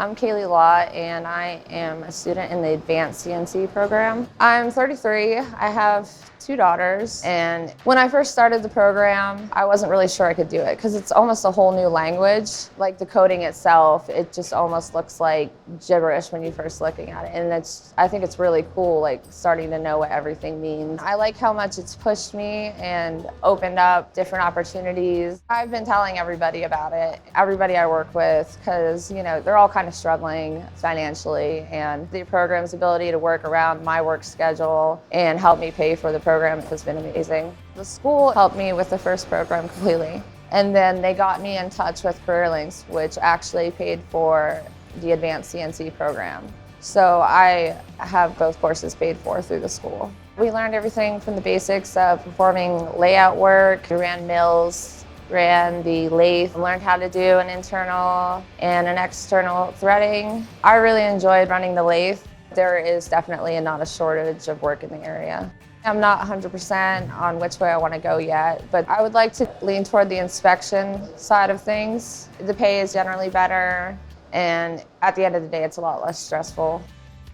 I'm Kayleigh Lott, and I am a student in the advanced CNC program. I'm 33. I have 2 daughters, and when I first started the program, I wasn't really sure I could do it because it's almost a whole new language. Like the coding itself, it just almost looks like gibberish when you're first looking at it, and I think it's really cool, like starting to know what everything means. I like how much it's pushed me and opened up different opportunities. I've been telling everybody about it, everybody I work with, because they're all kind of struggling financially, and the program's ability to work around my work schedule and help me pay for the program has been amazing. The school helped me with the first program completely, and then they got me in touch with CareerLinks, which actually paid for the advanced CNC program. So I have both courses paid for through the school. We learned everything from the basics of performing layout work, ran mills, ran the lathe, learned how to do an internal and an external threading. I really enjoyed running the lathe. There is definitely not a shortage of work in the area. I'm not 100% on which way I want to go yet, but I would like to lean toward the inspection side of things. The pay is generally better, and at the end of the day, it's a lot less stressful.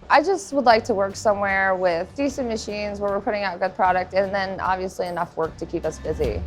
I just would like to work somewhere with decent machines where we're putting out good product, and then obviously enough work to keep us busy.